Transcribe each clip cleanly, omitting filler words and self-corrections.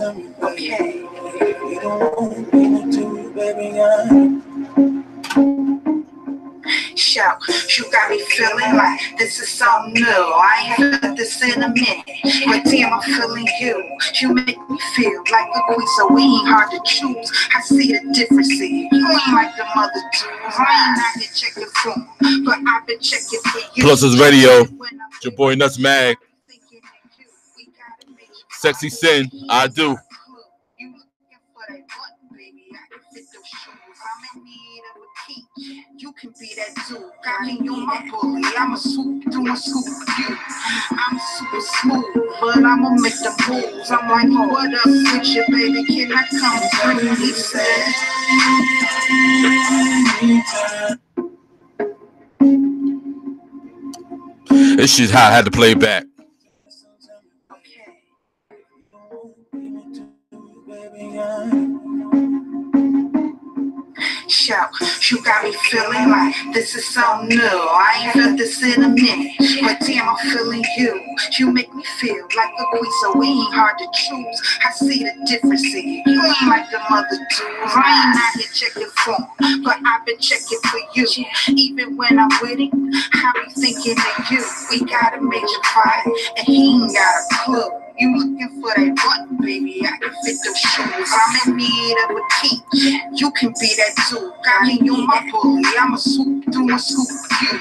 Okay. You don't want me to, baby, Shout, you got me feeling like this is something new. I ain't felt this in a minute, but damn, I'm feeling you. You make me feel like a queen, so we ain't hard to choose. I see the difference in you. You ain't like the mother dudes. I ain't out here checking for them, but I've been checking for you. Plus is radio. It's your boy Nuts Mag. Sexy Sin, I do. You can be that dude. Got me on my bully. I'ma swoop through and scoop you. I'm super smooth, but I'ma make the moves. I'm like, what up with you, baby? Can I come through? He said. This shit hot. I had to play it back. Shout, you got me feeling like this is something new. I ain't felt this in a minute, but damn, I'm feeling you. You make me feel like a queen, so we ain't hard to choose. I see the difference in you. You ain't like the mother dudes. I ain't out here checking for them, but I've been checking for you. Even when I'm with him, I be thinking of you. We got a major fight, and he ain't got a clue. You looking for that button, baby? I can fit those shoes. I'm in need of a key. You can be that dude. Got me on my bully. I'ma swoop through and scoop you.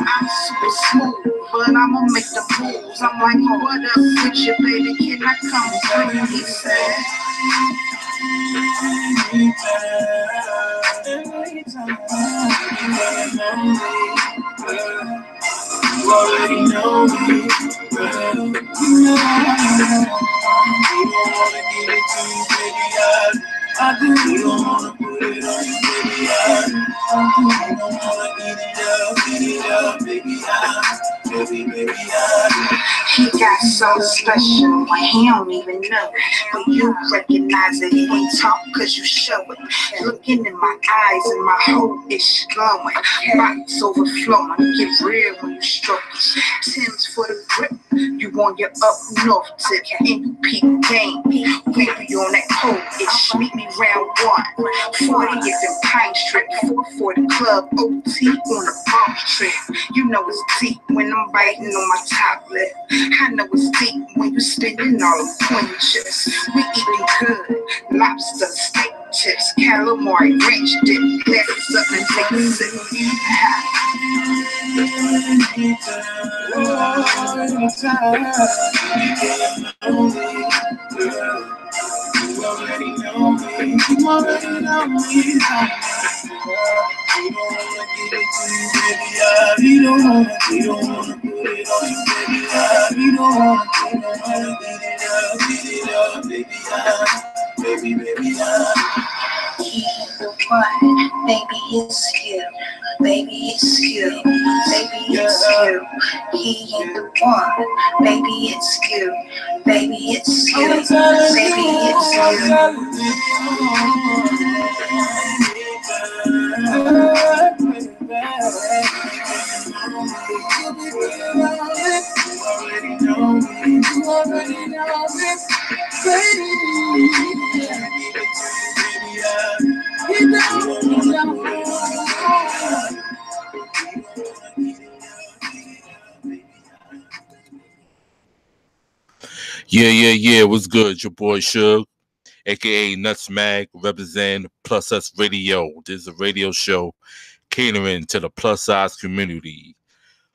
I'm super smooth, but I'ma make the moves. I'm like, what up with you, baby? Can I come through? He said. You already know me. You don't wanna give it to you, baby. I do. You don't wanna put it on you, baby. I do. You don't wanna get it up, baby. Baby, He got so special when he don't even know it. But you recognize it. He ain't talk cause you show it. Looking in my eyes and my whole ish glowing. Box overflowing. Get real when you stroke it. Tim's for the grip. You on your up north tip. And you peak game. We be on that cold ish. Meet me round 1. 40 is in Pine Strip. 440 club. OT on the ball trip. You know it's deep when I'm biting on my top lip. I know it's deep when you spinning all the pointy chips. We eating good, lobster, steak chips, calamari, ranch dip, glasses up and take a sip. You already know me. You already know me. You don't wanna give it to you, baby. You don't wanna put it on you, baby. You don't wanna get it up, baby. Baby. He's the one, baby, it's you. Baby, it's you. Baby, it's you. He ain't the one. Baby, it's you. Baby, it's you. Baby, it's Yeah. What's good? Your boy Suge, aka Nuts Mag, representing Plus Us Radio. This is a radio show catering to the plus size community.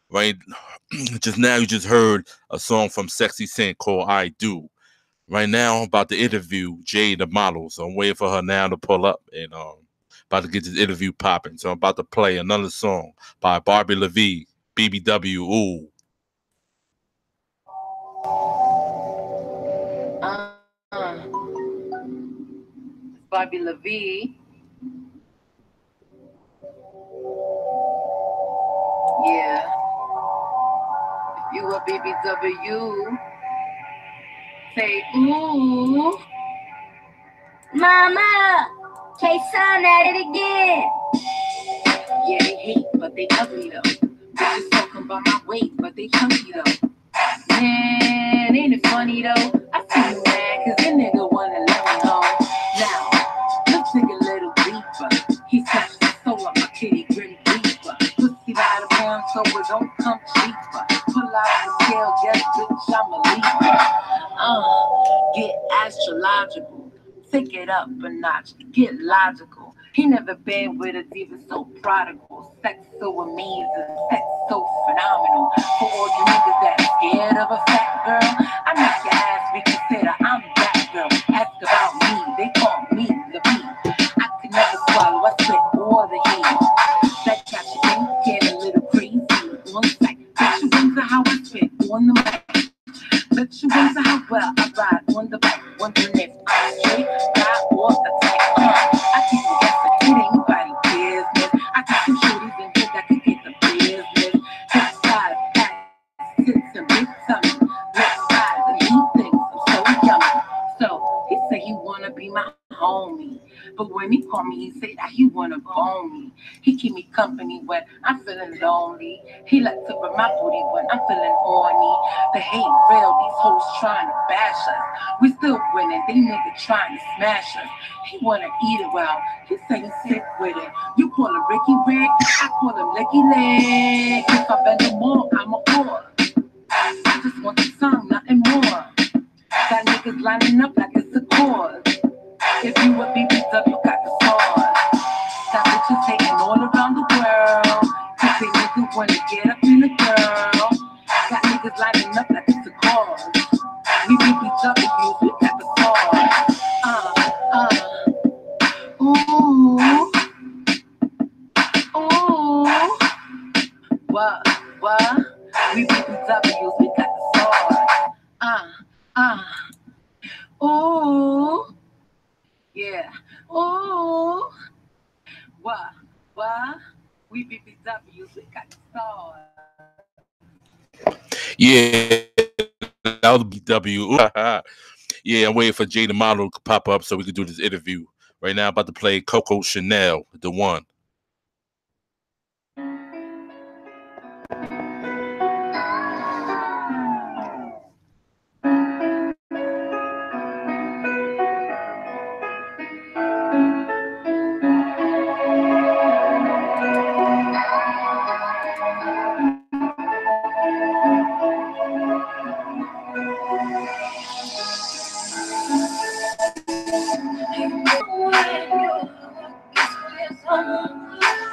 Right? Just now you just heard a song from Sexy Sin called I Do. Right now I'm about to interview JAEE the model. So I'm waiting for her now to pull up and about to get this interview popping. So I'm about to play another song by Barbie LaVie, BBW. Ooh. Barbie LaVie. Yeah. If you a BBW, say ooh. Mama, K-Son at it again. Yeah, they hate, but they ugly though. Bitches talking about my weight, but they chunky though. Man, ain't it funny though? I see you mad, cause this nigga wanna off the scale, just bitch, I'm a Libra. Get astrological. Take it up a notch, get logical. He never been with a diva so prodigal. Sex so amazing, sex so phenomenal. For all you niggas that scared of a fat girl, I make your ass reconsider. I'm that girl. Ask about me, they call me the bee. I could never swallow, I spit all the heat. That got you thinking a little crazy. On sight, bet you wings are how I spit on the mic. Bet you wings are how well I ride on the bike. Wondering if I'm straight, ride or attack. I keep it guessing, it ain't nobody business. I got some shorties in here that can get the business. Hip size, ass, tits, and big tummy. Lip size and eat things, I'm so yummy. So he say he wanna be my homie, but when he call me, he say that he wanna bone me. He keep me company when I'm feeling lonely. He like to rub my booty when I'm feeling horny. The hate real, these hoes trying to bash us. We still winning, they niggas trying to smash us. He wanna eat it well, he say he's sick with it. You call him Ricky Rick, I call him Licky Leg. If I bend him more, I'm a whore. I just want the song, nothing more. Got niggas lining up like it's a cause. If you a BBW, got the sauce. Got bitches hating all around the world. Cause they niggas wanna get up in the girl. Got niggas lining up like it's a cause. We BBWs, we got the sauce. Ooh. Ooh. What? We BBWs, we got the sauce. Ooh. Yeah. Ooh. What? We BBWs, we got the sauce. Yeah, that was BW. Yeah, I'm waiting for Jay the model to pop up so we can do this interview. Right now, I'm about to play Coco Chanel, the one.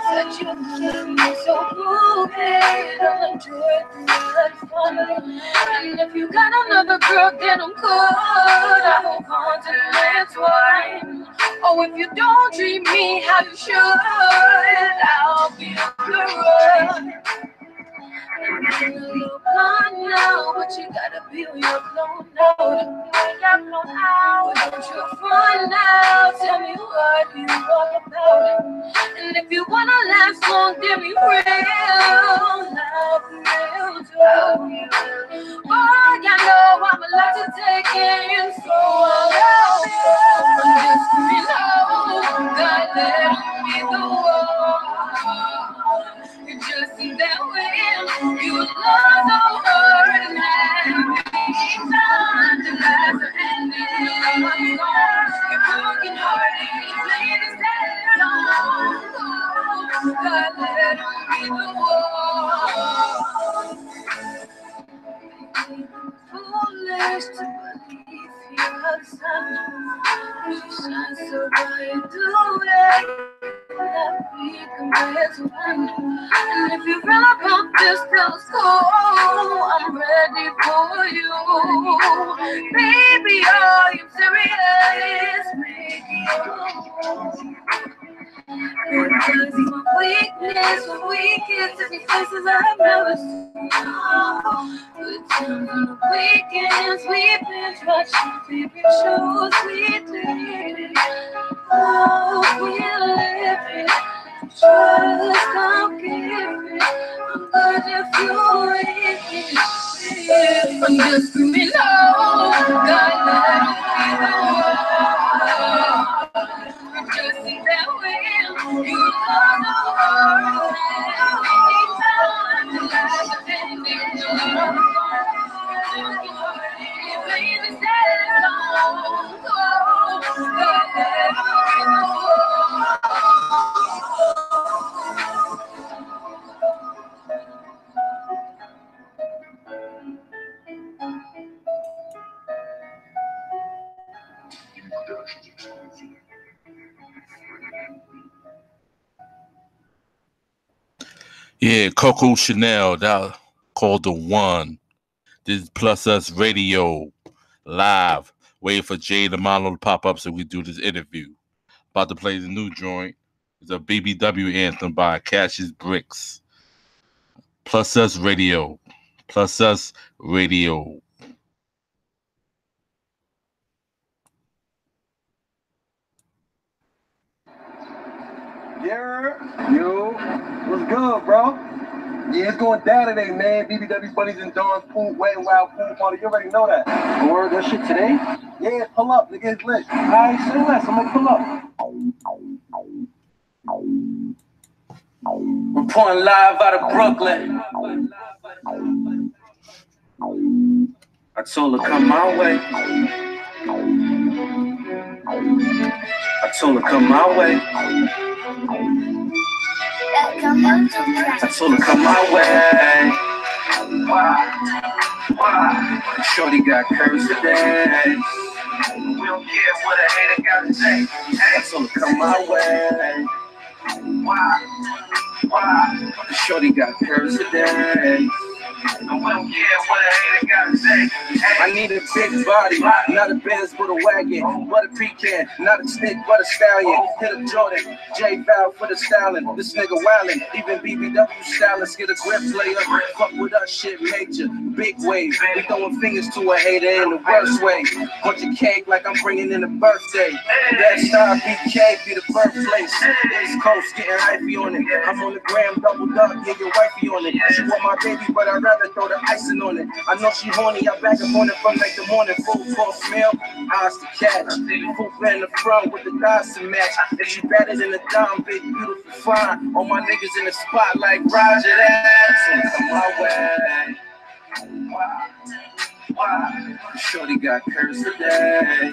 Said you keep me so groovy, don't enjoy much fun. And if you got another girl, then I'm good. I hold on to the twine. Oh, if you don't treat me how you should, I'll be good. I'm a little blind now, but you gotta be when you're blown out. Don't you find out? Tell me what you all about. And if you wanna last long, then be real. Love real too. Oh, you know I'm allowed to take in, so I love you. I'm just God let me the one. You just see that way. You love the hurt and time to last and you're broken hearted, you play this song. God let me the one. Foolish to believe you're the sun. You shine so bright, do it. That we compared to one. And if you feel about this girl's cool, I'm ready for you. Baby, are you serious? Maybe because my weakness, my weakest, every places I've never seen. Good times on the weekends, we've been watching favorite shows we did. Oh, we're living, just don't give it. I'm good if you're with me. I'm just screaming, oh, God, let me the one. Just see that way, you love the world. Anytime the lights are ending, you play the sad song. Oh, God, let me the one. Yeah, Coco Chanel, that called The One. This is Plus Us Radio, live. Waiting for Jay the Model to pop up so we do this interview. About to play the new joint. It's a BBW anthem by Cassius Bricks. Plus Us Radio. Plus Us Radio. Yeah, yo, what's good, bro? Yeah, it's going down today, man. BBW's Bunnies and Dawn's pool, wet and wild pool party. You already know that. Word, that shit today? Yeah, pull up, nigga, it's lit. Alright, say less, I'm gonna pull up. Reporting live out of Brooklyn. I told her come my way. I told her come my way. I told her come my way. Why? Shorty got curves today. We don't care what a hater got to say. I told her come my way. Why? Shorty got curves today. And we don't care what a hater got to say. I need a big body, not a Benz but a wagon, but a pecan, not a stick but a stallion. Hit a Jordan, J Val for the styling. This nigga wildin', even BBW stylists get a grip player. Fuck with us, shit major, big wave. We throwing fingers to a hater in the worst way. Bunch of cake like I'm bringing in a birthday. That star BK be the birthplace. East Coast getting hypey on it. I'm on the gram, doubled up, yeah, your wifey on it. She want my baby, but I'd rather throw the icing on it. I know she horny, I back up on it from like the morning. Full course meal, eyes to catch. Full in the front with the thighs to match. If she better than a dime, big, beautiful, fine. All my niggas in the spot like Roger that. So come my way. Why? Shorty got curves today.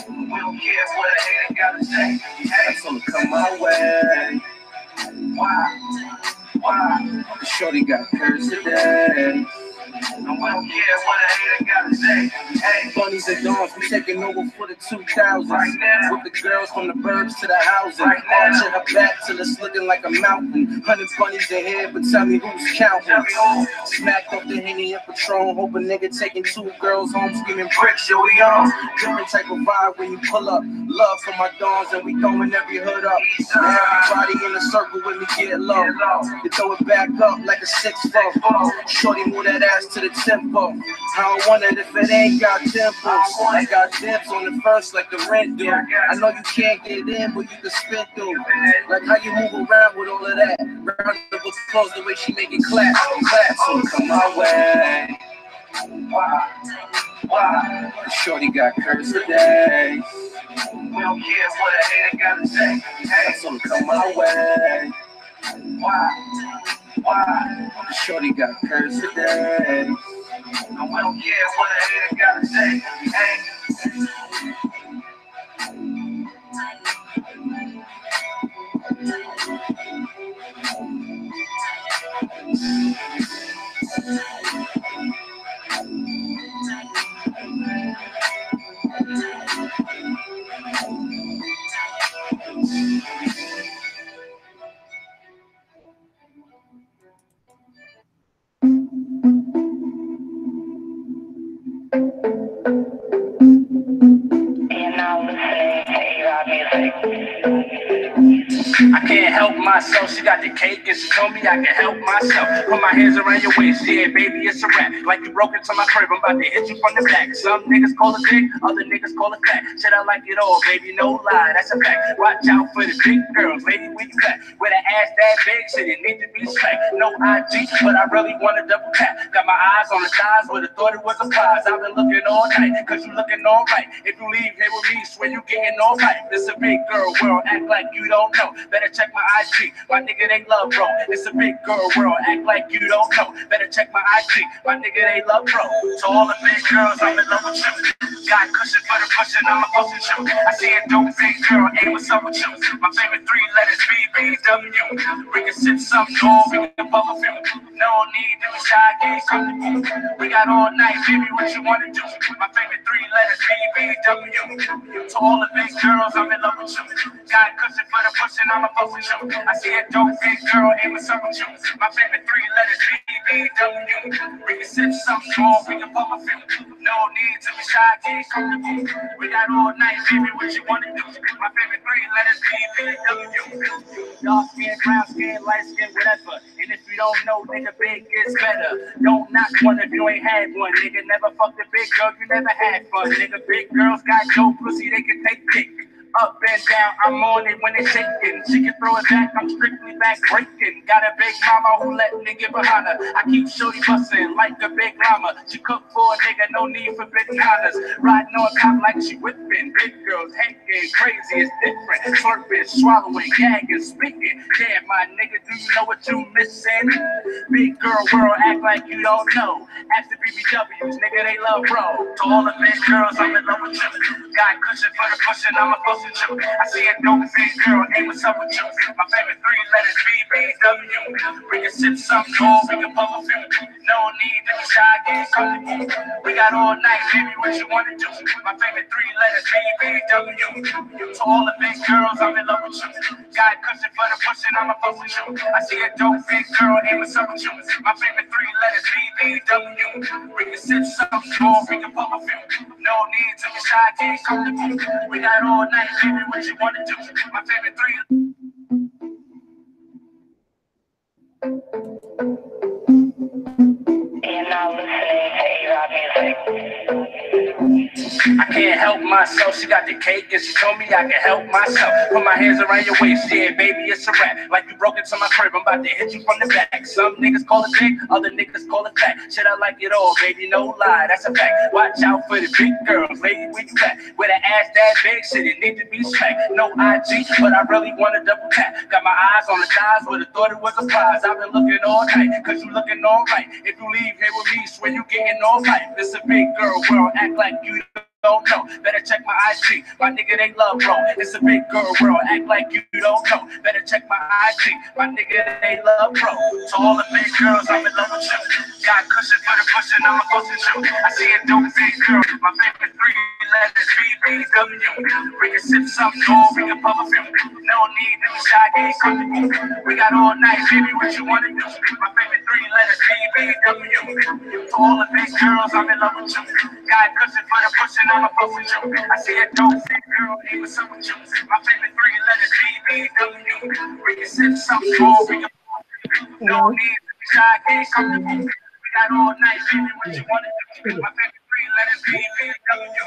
We don't care what a hater gotta say. I told her come my way. Why? Shorty got curves today. And we don't care what a hater gotta say. Hey, Bunnies and Dawns, we taking over for the 2000s. Right now. With the girls from the burbs to the housing. Right now. Arching her back till it's looking like a mountain. 100 bunnies in here, but tell me who's counting. Smacked off the Henny and Patron, hope a nigga taking 2 girls home screaming bricks, yo, we on. Different type of vibe when you pull up. Love for my Dawns and we throwing every hood up. Now everybody in the circle with me get low. You throw it back up like a 6'4". Shorty move that ass to the tempo. I don't want it if it ain't got tempos. I got dibs on the first like the rent do. I know you can't get in, but you can spin through. Like how you move around with all of that. Round of applause the way she make it clap. So come my way. Why? Shorty got curves today. We don't care what a hater gotta say. Hey, so come my way. Why? Shorty got curves today. And we don't care what a hater gotta say. Hey. I can't help myself, she got the cake and she told me I can help myself. Put my hands around your waist, yeah, baby, it's a rap. Like you broke into my crib, I'm about to hit you from the back. Some niggas call it dick, other niggas call it fat. Shit, I like it all, baby, no lie, that's a fact. Watch out for the big girls, baby, where you at? Where the ass that big, shit, it need to be slacked. No IG, but I really want to double tap. Got my eyes on the thighs, but I thought it was a prize. I've been looking all night, cause you looking all right. If you leave here with me, swear you getting all right. This a big girl world, act like you don't know. Better check my IG, my nigga they love bro. It's a big girl world, act like you don't know. Better check my IG, my nigga they love bro. To all the big girls, I'm in love with you. Got cushion for the pushing, I'm a fucking you. I see a dope big girl, hey, what's up with you? My favorite 3 letters, BBW. We can sip some gold, we can bubble film. No need to be shy, get comfortable. We got all night, baby, what you wanna do? My favorite 3 letters, BBW. To all the big girls, I'm in love with you. Got cushion for the pushing, I'm a fuck with you. I see a dope big girl, aim with some with you. My favorite three letters, BBW. We can sip something more, we can pump a few. No need to be shy, get comfortable. We got all night, baby, what you wanna do? My favorite three letters, BBW. Dark skin, brown skin, light skin, whatever. And if you don't know, nigga, big gets better. Don't knock one if you ain't had one, nigga. Never fucked a big girl, you never had fun, nigga. Big girls got no pussy, they can take dick. Up and down, I'm on it when it's shaking. She can throw it back, I'm strictly back breaking. Got a big mama who let me give her honor. I keep shorty bustin' like a big llama. She cook for a nigga, no need for big honors. Riding on top like she whipping. Big girls hanging, crazy, it's different. Slurping, swallowing, gagging, speaking. Damn, my nigga, do you know what you missing? Big girl world, act like you don't know. After BBWs, nigga, they love bro. To all the big girls, I'm in love with you. Got cushion for the pushing, I'm a fuss. I see a dope big girl, aim what's up with you. My favorite three letters, BBW. We can sip something more, we can pump a few. No need to be shy, get comfortable. We got all night, baby, what you wanna do? My favorite three letters, BBW. To all the big girls, I'm in love with you. Got cushion for the pushing, I'm a fuss with you. I see a dope big girl, aim what's up with you. My favorite three letters, BBW. We can sip something more, we can pump a few. No need to be shy, get comfortable. We got all night. Baby, what you wanna do? My favorite three. You're not listening to A-Rod music. I can't help myself. She got the cake and she told me I can help myself. Put my hands around your waist, yeah, baby, it's a wrap. Like you broke into my crib, I'm about to hit you from the back. Some niggas call it big, other niggas call it fat. Shit, I like it all, baby, no lie, that's a fact. Watch out for the big girls, lady, where you at? With an ass that big, shit, it need to be smacked. No IG, but I really want to double tap. Got my eyes on the thighs, would've thought it was a prize. I've been looking all night, cause you looking all right. If you leave here with me, swear you getting all right. It's a big girl world, act like you don't know. Better check my IG. My nigga, they love bro. It's a big girl world. Act like you don't know. Better check my IG. My nigga, they love bro. To all the big girls, I'm in love with you. Got cushion for the pushing, I'm a fussing you. I see a dope big girl. My favorite three letters, BBW. We can sip something more, we can pump a few. No need to be shy, get comfortable. We got all night, baby, what you wanna do? My favorite three letters, BBW. To all the big girls, I'm in love with you. Got cushion for the pushing, I'm a fussing you. I see a dope big girl, ain't with some with you. My favorite three letters, BBW. We can sip something more, we can pump a few. No need to be shy, get comfortable. We got all night, baby, what you wanna do? My favorite three letters, BBW.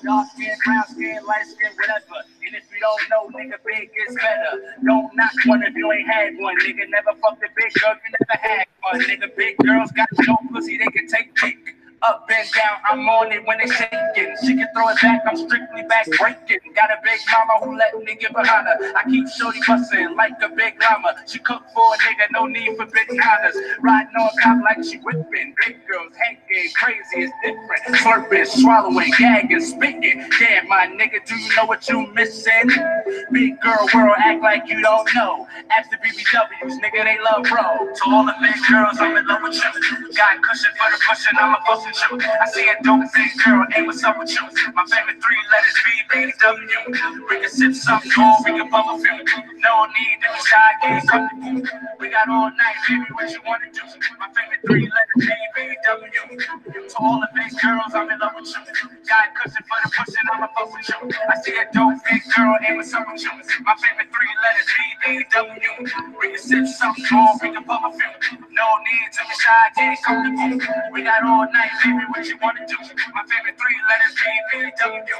Dark skin, brown skin, light skin, whatever. And if you don't know, nigga, big gets better. Don't knock one if you ain't had one, nigga. Never fucked a big girl, you never had one, nigga. Big girls got no pussy, they can take dick. Up and down, I'm on it when it's shaking. She can throw it back, I'm strictly back breaking. Got a big mama who let me give her honor. I keep shorty bustin' like a big llama. She cook for a nigga, no need for big honors. Riding on top like she whipping. Big girls hanging, crazy, it's different. Slurping, swallowing, gagging, spitting. Damn, my nigga, do you know what you missing? Big girl world, act like you don't know. Ask the BBWs, nigga, they love bro. To all the big girls, I'm in love with you. Got cushion for the pushing, I'm a fussing. I see a dope big girl, ain't what's up with you. My favorite three letters, BBW. We can sip something more, we can pump a few. No need to be shy, get comfortable. We got all night, baby, what you wanna do? My favorite three letters, BBW. To all the big girls, I'm in love with you. Got cushion for the pushing, I'm a fuss with you. I see a dope big girl, ain't what's up with you. My favorite three letters, BBW. We can sip something more, we can pump a few. No need to be shy, get comfortable. We got all night. Baby, what you wanna do? My favorite three letters, BBW.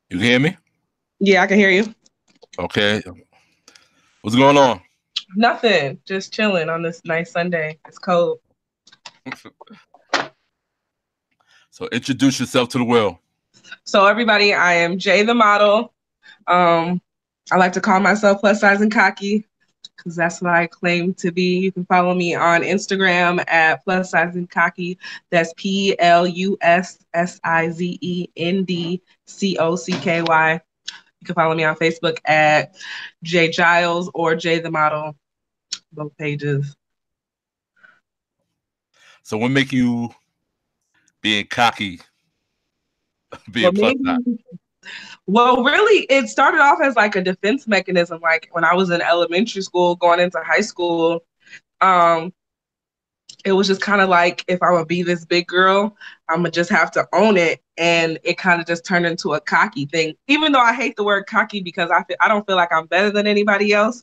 You hear me? Yeah, I can hear you. Okay. What's going on? Nothing. Just chilling on this nice Sunday. It's cold. So introduce yourself to the world. So everybody, I am Jay the model. I like to call myself plus size and cocky because that's what I claim to be. You can follow me on Instagram at plus size and cocky. That's PLUSSIZENDCOCKY. You can follow me on Facebook at Jay Giles or Jay the Model, both pages. So what make you being cocky, Well, being plus size? maybe. Well, really, it started off as like a defense mechanism. Like when I was in elementary school, going into high school, um, it was just kind of like if I'm gonna be this big girl, I'm gonna just have to own it, and it kind of just turned into a cocky thing. Even though I hate the word cocky because I don't feel like I'm better than anybody else.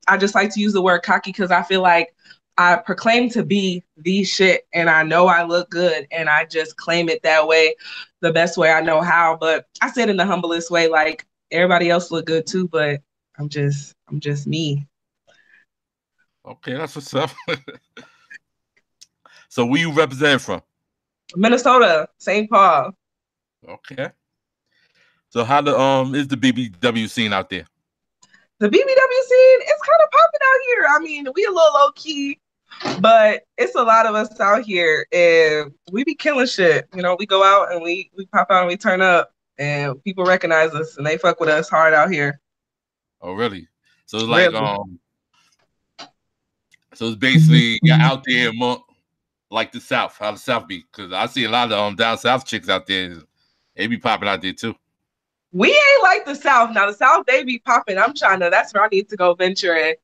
I just like to use the word cocky because I feel like I proclaim to be the shit, and I know I look good, and I just claim it that way, the best way I know how. But I said in the humblest way, like everybody else look good too, but I'm just me. Okay, that's what's up. So where you represent from? Minnesota, St. Paul. Okay. So how the is the BBW scene out there? The BBW scene is kind of popping out here. I mean, we a little low key, but it's a lot of us out here, and we be killing shit. You know, we go out and we pop out and we turn up, and people recognize us and they fuck with us hard out here. Oh, really? So it's like Really? so it's basically you're out there more like the South, how the South be, because I see a lot of down South chicks out there. They be popping out there too. We ain't like the South. Now the South, they be popping. I'm trying to. That's where I need to go venture and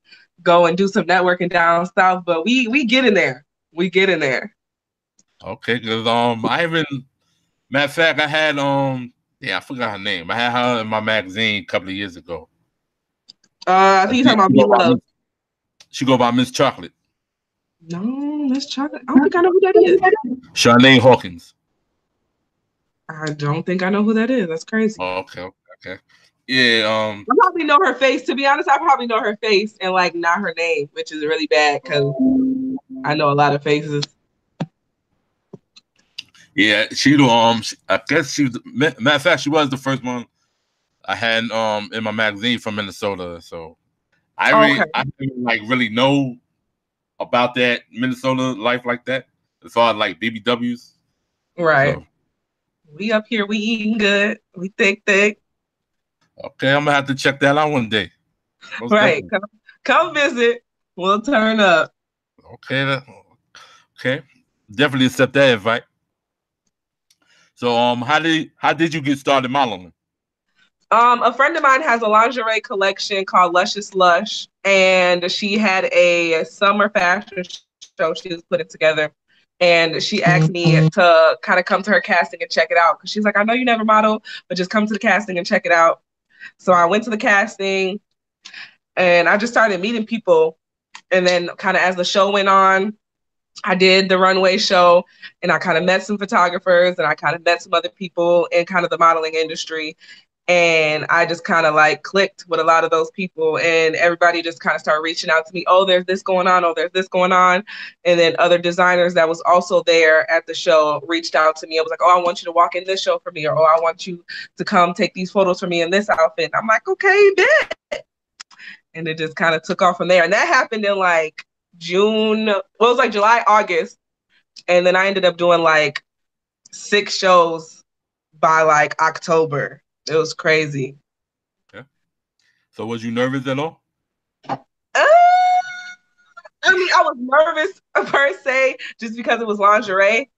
go and do some networking down South. But we get in there. We get in there. Okay, because I even matter of fact I had yeah, I forgot her name. I had her in my magazine a couple of years ago. I think you're talking about Me Love. She go by Miss Chocolate. No, Miss Chocolate. I don't think I know who that is. Charnay Hawkins. I don't think I know who that is. That's crazy. Oh, okay. Yeah, I probably know her face. To be honest, I probably know her face and like not her name, which is really bad because I know a lot of faces. Yeah, I guess she was. Matter of fact, she was the first one I had in my magazine from Minnesota. So I didn't like really know about that Minnesota life like that as far as like BBWs. Right. So, we up here, we eating good. We thick. Okay, I'm gonna have to check that out one day. Most right. Come visit. We'll turn up. Okay. Okay. Definitely accept that invite. So how did you get started modeling? A friend of mine has a lingerie collection called Luscious Lush, and she had a summer fashion show she was putting together. And she asked me to kind of come to her casting and check it out. Because she's like, I know you never model, but just come to the casting and check it out. So I went to the casting and I just started meeting people. And then kind of as the show went on, I did the runway show and I kind of met some photographers and I kind of met some other people in kind of the modeling industry. And I just kind of like clicked with a lot of those people and everybody just kind of started reaching out to me. Oh, there's this going on. Oh, there's this going on. And then other designers that was also there at the show reached out to me. I was like, oh, I want you to walk in this show for me. Or, oh, I want you to come take these photos for me in this outfit. And I'm like, okay, bet. And it just kind of took off from there. And that happened in like June. Well, it was like July, August. And then I ended up doing like 6 shows by like October. It was crazy. Okay. So was you nervous at all? I mean, I was nervous per se, just because it was lingerie.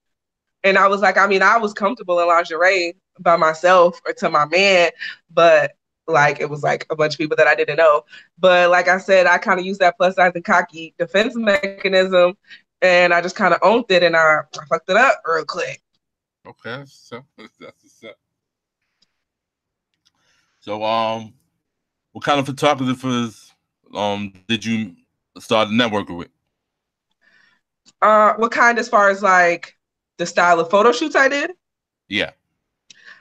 And I was like, I mean, I was comfortable in lingerie by myself or to my man, but like, it was like a bunch of people that I didn't know. But like I said, I kind of used that plus size and cocky defense mechanism and I just kind of owned it and I fucked it up real quick. Okay, so that's what's up. So, what kind of photographers did you start networking with? What kind as far as like the style of photo shoots I did? Yeah.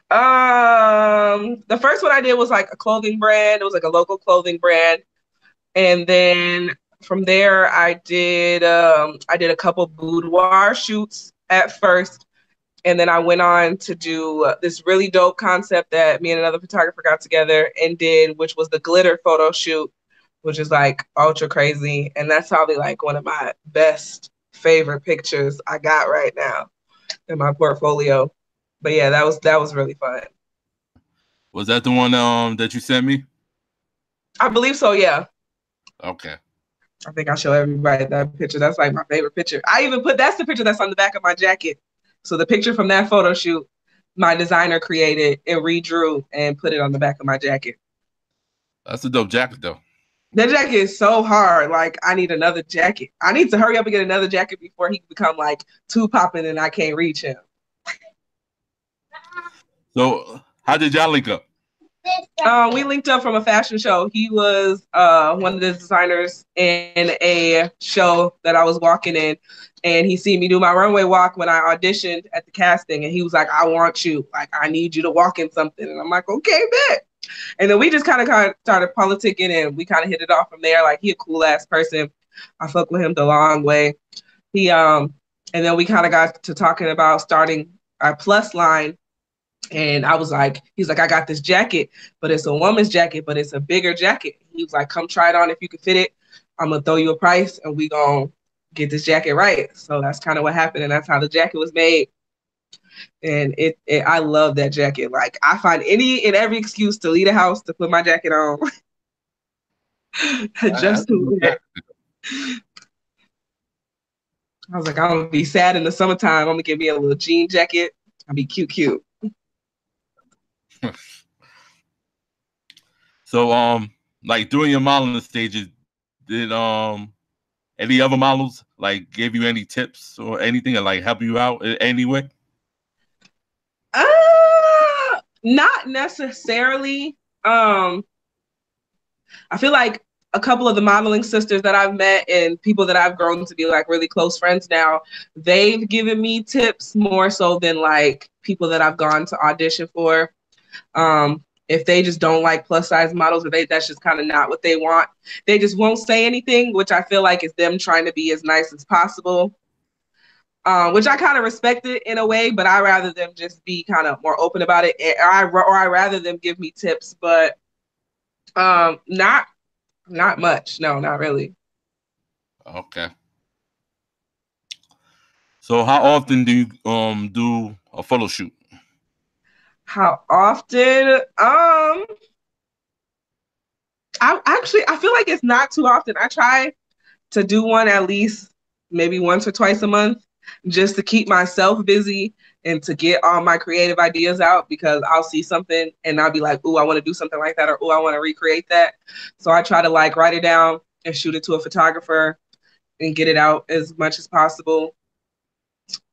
The first one I did was like a clothing brand. It was like a local clothing brand. And then from there I did a couple boudoir shoots at first. And then I went on to do this really dope concept that me and another photographer got together and did, which was the glitter photo shoot, which is like ultra crazy. And that's probably like one of my best favorite pictures I got right now in my portfolio. But yeah, that was really fun. Was that the one that you sent me? I believe so, yeah. Okay. I think I show everybody that picture. That's like my favorite picture. I even that's the picture that's on the back of my jacket. So the picture from that photo shoot, my designer created and redrew and put it on the back of my jacket. That's a dope jacket, though. That jacket is so hard. Like, I need another jacket. I need to hurry up and get another jacket before he become like too popping and I can't reach him. So, how did y'all link up? We linked up from a fashion show. He was one of the designers in a show that I was walking in, and he seen me do my runway walk when I auditioned at the casting, and he was like, "I want you. Like, I need you to walk in something." And I'm like, "Okay, bet." And then we just kind of started politicking, and we kind of hit it off from there. Like, he a cool ass person. I fuck with him the long way. And then we kind of got to talking about starting our plus line. And I was like, he's like, I got this jacket, but it's a woman's jacket, but it's a bigger jacket. He was like, come try it on if you can fit it. I'm going to throw you a price and we going to get this jacket right. So that's kind of what happened. And that's how the jacket was made. And I love that jacket. Like, I find any and every excuse to leave the house to put my jacket on. Just to wear it. I was like, I'm going to be sad in the summertime. I'm going to get me a little jean jacket. I'll be cute. So, like during your modeling stages, did any other models like give you any tips or anything to like help you out in any way? Not necessarily. I feel like a couple of the modeling sisters that I've met and people that I've grown to be like really close friends now, they've given me tips more so than like people that I've gone to audition for. If they just don't like plus size models or that's just kind of not what they want, they just won't say anything, which I feel like is them trying to be as nice as possible. Which I kind of respect it in a way, but I rather them just be kind of more open about it, or I rather them give me tips, but not much. No, not really. Okay. So how often do you do a photo shoot? How often? I feel like it's not too often. I try to do one at least maybe once or twice a month just to keep myself busy and to get all my creative ideas out, because I'll see something and I'll be like, ooh, I want to do something like that, or ooh, I want to recreate that. So I try to like write it down and shoot it to a photographer and get it out as much as possible.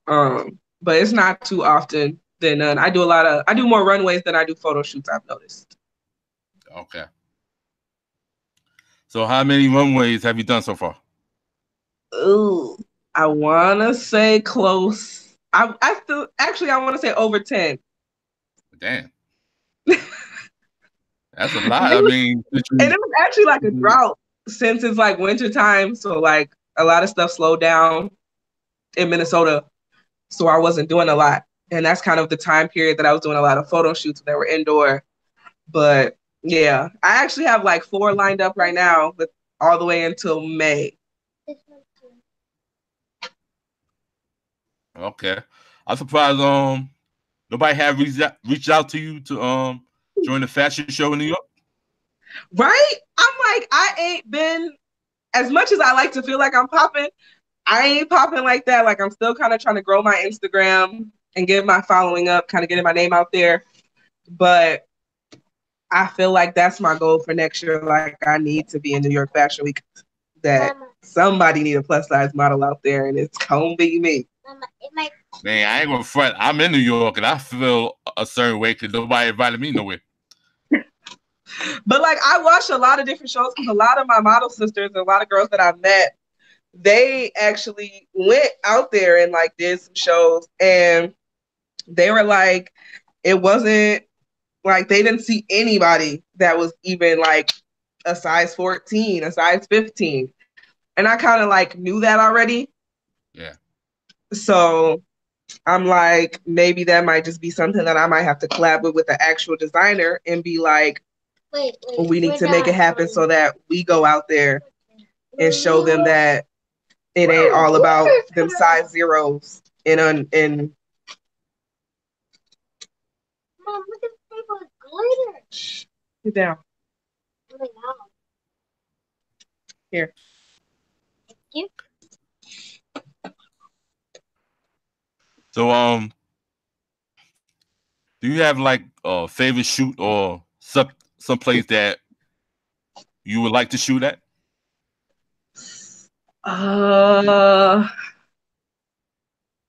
But it's not too often than none. I do more runways than I do photo shoots, I've noticed. Okay. So how many runways have you done so far? Ooh, I want to say close. I want to say over 10. Damn. That's a lot. I mean, and it was actually like a drought since it's like winter time. So like a lot of stuff slowed down in Minnesota. So I wasn't doing a lot. And that's kind of the time period that I was doing a lot of photo shoots that were indoor. But yeah, I actually have like 4 lined up right now, but all the way until May. Okay. I'm surprised nobody have reached out to you to join the fashion show in New York. Right? I'm like, I ain't been, as much as I like to feel like I'm popping, I ain't popping like that. Like, I'm still kind of trying to grow my Instagram and get my following up, kind of getting my name out there. But I feel like that's my goal for next year. Like, I need to be in New York Fashion Week. That somebody need a plus size model out there, and it's gonna be me. Man, I ain't gonna front. I'm in New York, and I feel a certain way because nobody invited me nowhere. But like, I watched a lot of different shows because a lot of my model sisters and a lot of girls that I've met, they actually went out there and like did some shows, and they were like, it wasn't like they didn't see anybody that was even like a size 14, a size 15. And I kind of like knew that already. Yeah. So I'm like, maybe that might just be something that I might have to collab with the actual designer and be like, we need to make it happen so that we go out there and show them that it ain't all about them size zeros in Mom, look at the paper glitter. Get down. Here. You? So do you have like a favorite shoot or some place that you would like to shoot at?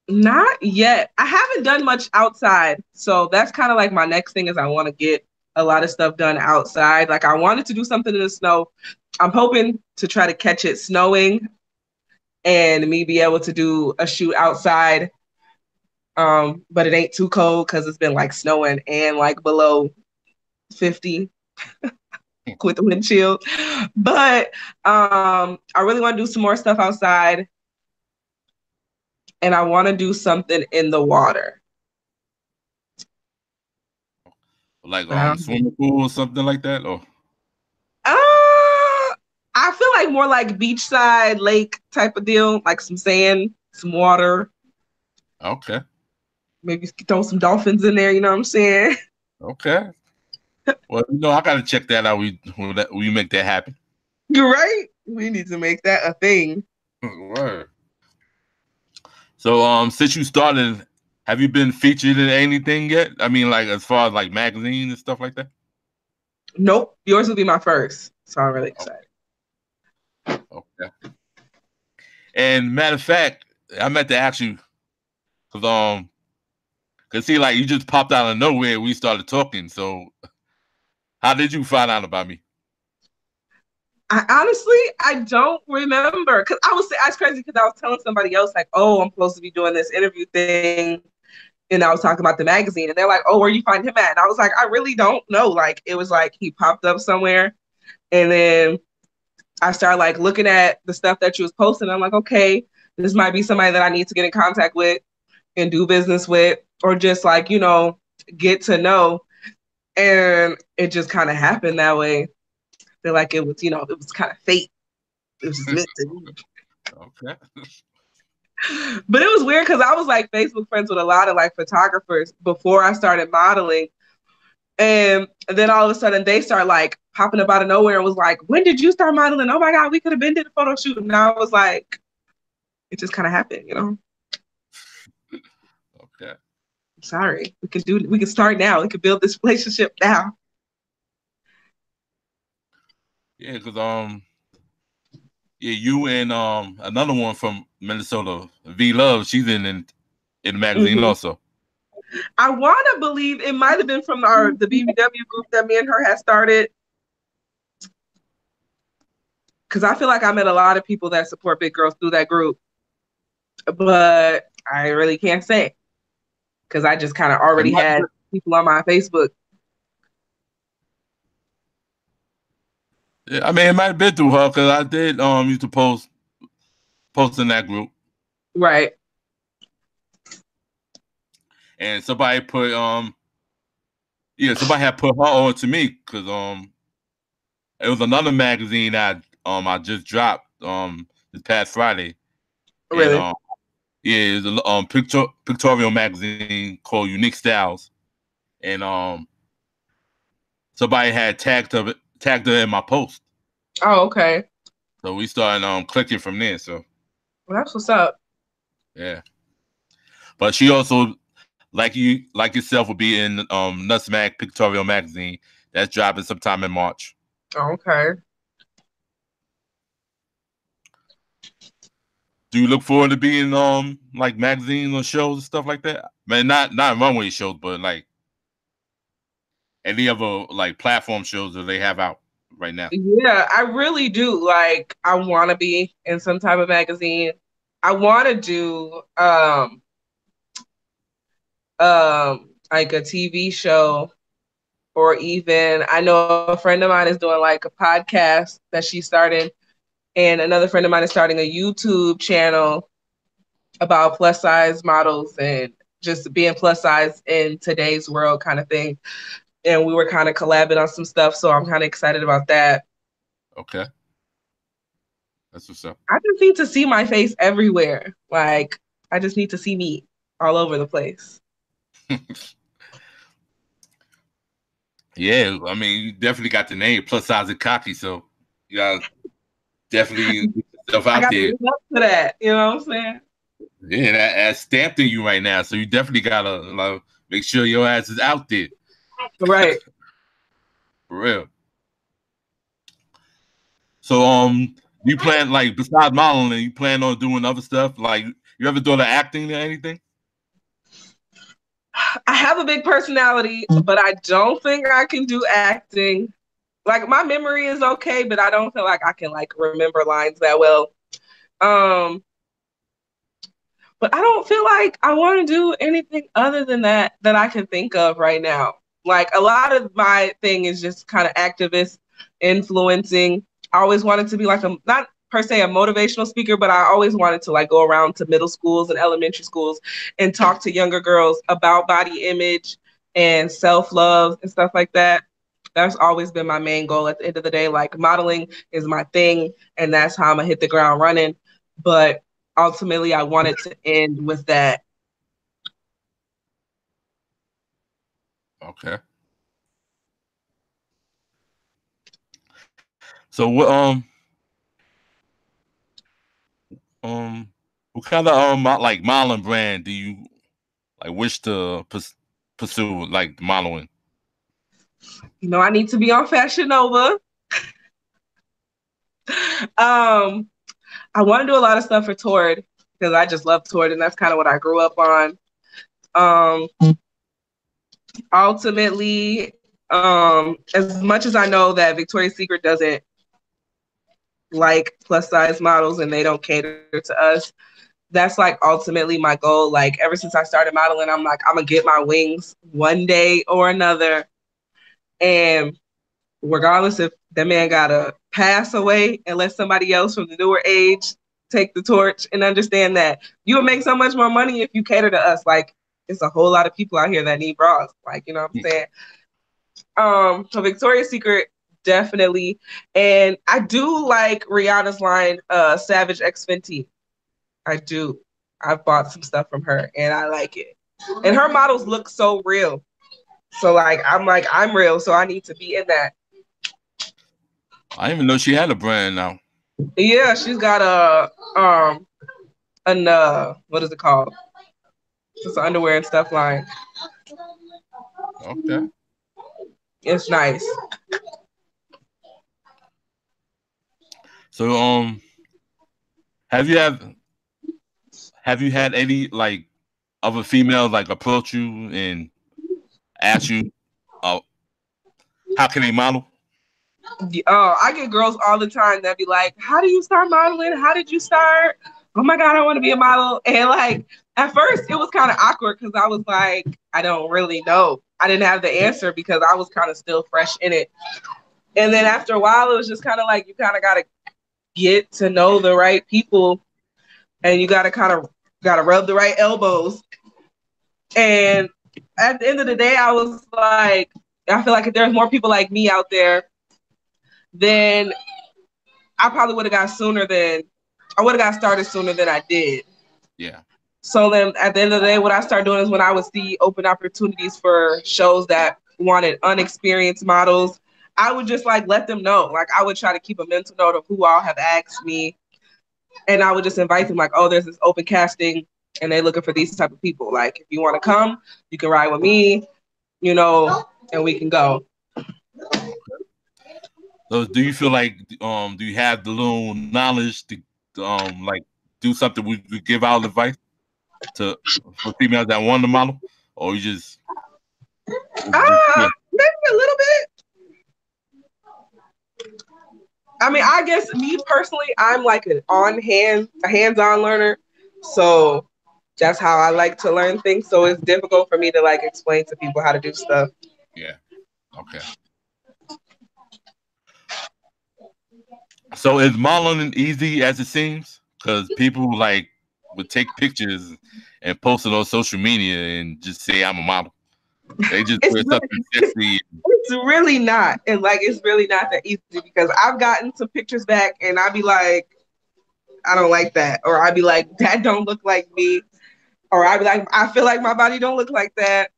Not yet. I haven't done much outside, so that's kind of like my next thing is I want to get a lot of stuff done outside. Like I wanted to do something in the snow. I'm hoping to try to catch it snowing and me be able to do a shoot outside. But it ain't too cold because it's been like snowing and like below 50 with the wind chill. But I really want to do some more stuff outside and I want to do something in the water. Like swimming pool or something like that? Or I feel like more like beachside lake type of deal, like some sand, some water. okay. Maybe throw some dolphins in there, you know what I'm saying? Okay. Well, I gotta check that out. We make that happen. You're right. We need to make that a thing. Word. So since you started, have you been featured in anything yet? I mean, like as far as like magazines and stuff like that? Nope. Yours will be my first. So I'm really excited. Okay. And matter of fact, I meant to ask you, cause see, like you just popped out of nowhere and we started talking. So how did you find out about me? I don't remember because I was crazy because I was telling somebody else like, oh, I'm supposed to be doing this interview thing, and I was talking about the magazine, and they're like, oh, where you find him at? And I was like, I really don't know. Like it was like he popped up somewhere, and then I started like looking at the stuff that you was posting. I'm like, okay, this might be somebody that I need to get in contact with and do business with, or just like get to know, and it just kind of happened that way. Feel like it was, it was kind of fate. It was just meant to be. Okay. But it was weird because I was like Facebook friends with a lot of like photographers before I started modeling. And then all of a sudden they start like popping up out of nowhere and was like, when did you start modeling? Oh my God, we could have been did a photo shoot. And I was like, it just kind of happened, Okay. Sorry. We can start now. We can build this relationship now. Yeah, because you and another one from Minnesota, V Love, she's in the magazine also. I want to believe it might have been from the BBW group that me and her had started. Because I feel like I met a lot of people that support big girls through that group. But I really can't say. Because I just kind of already had people on my Facebook. Yeah, I mean, it might have been through her because I did used to post in that group. Right. And somebody put somebody had put her on to me because it was another magazine I just dropped this past Friday. Really? And, it was a pictorial magazine called Unique Styles, and somebody had tagged her in my post. Oh, okay. So we started clicking from there. So well, that's what's up. Yeah, but she also, like yourself, will be in Nutsmag Pictorial Magazine. That's dropping sometime in March. Oh, okay. Do you look forward to being like magazines or shows and stuff like that? Man, not runway shows, but like any other like platform shows that they have out right now. Yeah, I really do. Like, I want to be in some type of magazine. I want to do like a TV show, or even I know a friend of mine is doing like a podcast that she started, and another friend of mine is starting a YouTube channel about plus size models and just being plus size in today's world kind of thing. And we were kind of collabing on some stuff, so I'm kind of excited about that. Okay. That's what's up. I just need to see my face everywhere. Like, I just need to see me all over the place. Yeah, I mean, you definitely got the name plus size and cocky, so yeah. definitely get yourself I out got to there. live up to that. You know what I'm saying? Yeah, that's stamped in you right now. So you definitely gotta like, make sure your ass is out there. Right. For real. So you plan like besides modeling, you plan on doing other stuff? Like you ever thought of acting or anything? I have a big personality, but I don't think I can do acting. Like my memory is okay, but I don't feel like I can like remember lines that well. Um, but I don't feel like I want to do anything other than that I can think of right now. Like a lot of my thing is just kind of activist influencing. I always wanted to be like a not per se a motivational speaker, but I always wanted to like go around to middle schools and elementary schools and talk to younger girls about body image and self-love and stuff like that. That's always been my main goal at the end of the day. Like modeling is my thing, and that's how I'm gonna hit the ground running. But ultimately, I wanted to end with that. Okay. So what kind of like modeling brand do you like wish to pursue like modeling? You know, I need to be on Fashion Nova. I want to do a lot of stuff for Tord because I just love Tord, and that's kind of what I grew up on. Ultimately, as much as I know that Victoria's Secret doesn't like plus size models and they don't cater to us, that's like ultimately my goal. Like ever since I started modeling, I'm like, I'm gonna get my wings one day or another. And regardless if that man gotta pass away and let somebody else from the newer age take the torch, and understand that you will make so much more money if you cater to us. Like it's a whole lot of people out here that need bras. Like, you know what I'm saying? So Victoria's Secret, definitely. And I do like Rihanna's line, Savage X Fenty. I do. I've bought some stuff from her and I like it. And her models look so real. So like I'm real, so I need to be in that. I didn't even know she had a brand now. Yeah, she's got what is it called? Just underwear and stuff line. Okay. It's nice. So have you had any like other females like approach you and ask you how can they model? I get girls all the time that be like, how do you start modeling? How did you start? Oh my God, I want to be a model. And like, at first it was kind of awkward because I was like, I don't really know. I didn't have the answer because I was kind of still fresh in it. And then after a while, it was just kind of like, you kind of got to get to know the right people and you got to rub the right elbows. And at the end of the day, I was like, I feel like if there's more people like me out there, then I probably would have got started sooner than I did. Yeah. So then at the end of the day, what I started doing is when I would see open opportunities for shows that wanted unexperienced models, I would just like let them know. Like I would try to keep a mental note of who all have asked me. And I would just invite them like, oh, there's this open casting and they're looking for these type of people. Like if you want to come, you can ride with me, you know, and we can go. So do you feel like do you have the little knowledge to like do something we give out advice to for females that want to model, or you just maybe a little bit. I mean, I guess me personally, I'm like a hands-on learner. So that's how I like to learn things. So it's difficult for me to like explain to people how to do stuff. Yeah. Okay. So is modeling easy as it seems? Because people like would take pictures and post it on social media and just say I'm a model. They just wear something sexy. It's really not. And like it's really not that easy because I've gotten some pictures back and I'd be like, I don't like that. Or I'd be like, that don't look like me. Or I'd be like, I feel like my body don't look like that.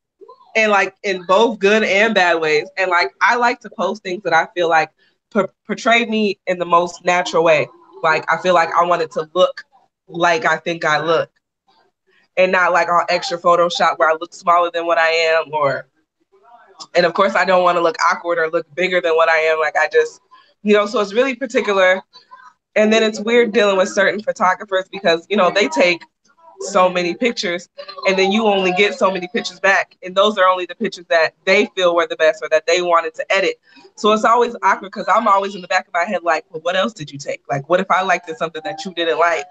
And like in both good and bad ways. And like I like to post things that I feel like portray me in the most natural way. Like, I feel like I want it to look like I think I look, and not like on extra Photoshop where I look smaller than what I am, and of course I don't want to look awkward or look bigger than what I am. Like, I just, so it's really particular. And then it's weird dealing with certain photographers because, they take so many pictures and then you only get so many pictures back. And those are only the pictures that they feel were the best or that they wanted to edit. So it's always awkward because I'm always in the back of my head like, well, what else did you take? Like, what if I liked something that you didn't like?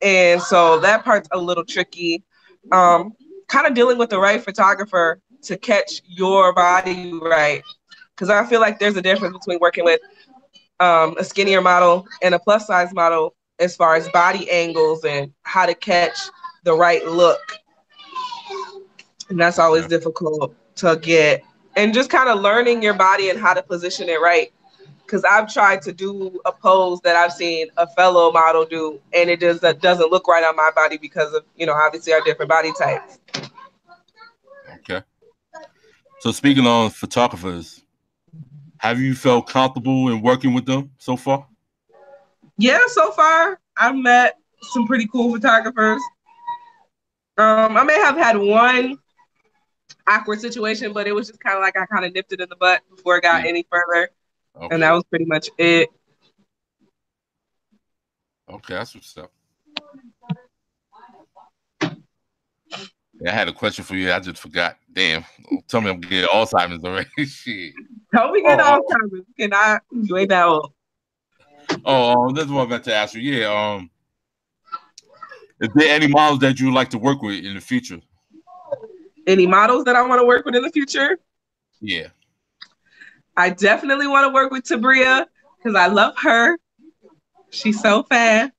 And so that part's a little tricky. Kind of dealing with the right photographer to catch your body right. Because I feel like there's a difference between working with a skinnier model and a plus size model as far as body angles and how to catch the right look. And that's always difficult to get. And just kind of learning your body and how to position it right. Because I've tried to do a pose that I've seen a fellow model do, and it just doesn't look right on my body because of, obviously our different body types. Okay. So speaking on photographers, have you felt comfortable in working with them so far? Yeah, so far I've met some pretty cool photographers. I may have had one awkward situation, but it was just kind of like I kind of nipped it in the butt before it got any further. Okay. And that was pretty much it. Okay, that's what's up. Yeah, I had a question for you. I just forgot. Damn. Tell me I'm getting Alzheimer's already. Shit. Tell me get Alzheimer's. Cannot enjoy that old. That's what I meant to ask you. Yeah. Is there any models that you would like to work with in the future? Any models that I want to work with in the future? Yeah. I definitely want to work with Tabria because I love her. She's so fast.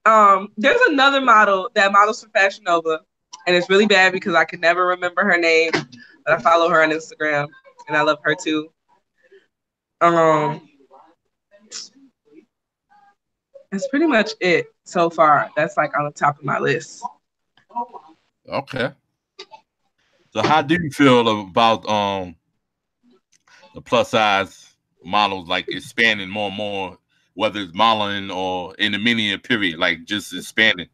There's another model that models for Fashion Nova, and it's really bad because I can never remember her name, but I follow her on Instagram, and I love her too. That's pretty much it so far. That's like on the top of my list. Okay. So how do you feel about the plus size models like expanding more and more, whether it's modeling or in the mini period, like just expanding?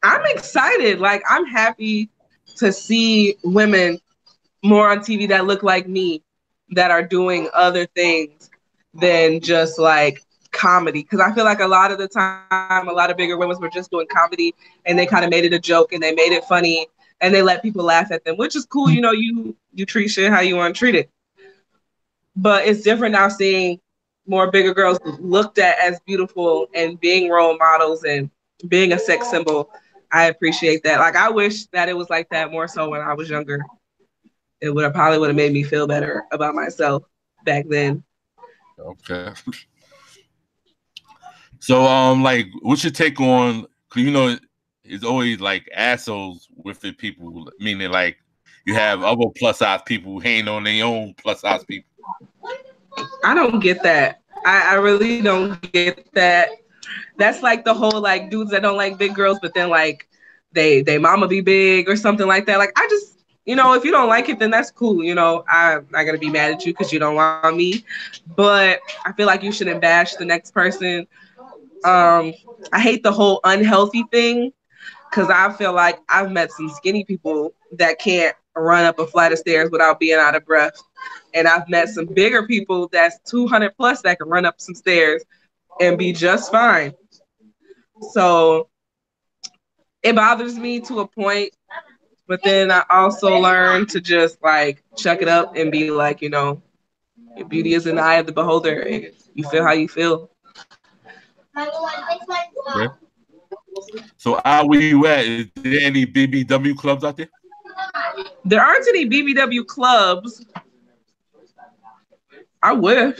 I'm excited. Like, I'm happy to see women more on TV that look like me, that are doing other things than just like comedy. Because I feel like a lot of the time, a lot of bigger women were just doing comedy and they kind of made it a joke and they made it funny and they let people laugh at them, which is cool. You treat shit how you want to treat it. But it's different now seeing more bigger girls looked at as beautiful and being role models and being a sex symbol. I appreciate that. Like, I wish that it was like that more so when I was younger. It probably would have made me feel better about myself back then. Okay. So, like, what's your take on? Cause it's always like assholes with it. People, meaning like you have other plus size people hating on their own plus size people. I don't get that. I really don't get that. That's like the whole like dudes that don't like big girls, but then like they mama be big or something like that. Like, I just, if you don't like it, then that's cool. I'm not gonna be mad at you because you don't want me. But I feel like you shouldn't bash the next person. I hate the whole unhealthy thing because I feel like I've met some skinny people that can't run up a flight of stairs without being out of breath. And I've met some bigger people that's 200 plus that can run up some stairs and be just fine. So it bothers me to a point, but then I also learn to just like chuck it up and be like, your beauty is in the eye of the beholder. And you feel how you feel. Okay. So where you at? Is there any BBW clubs out there? There aren't any BBW clubs. I wish.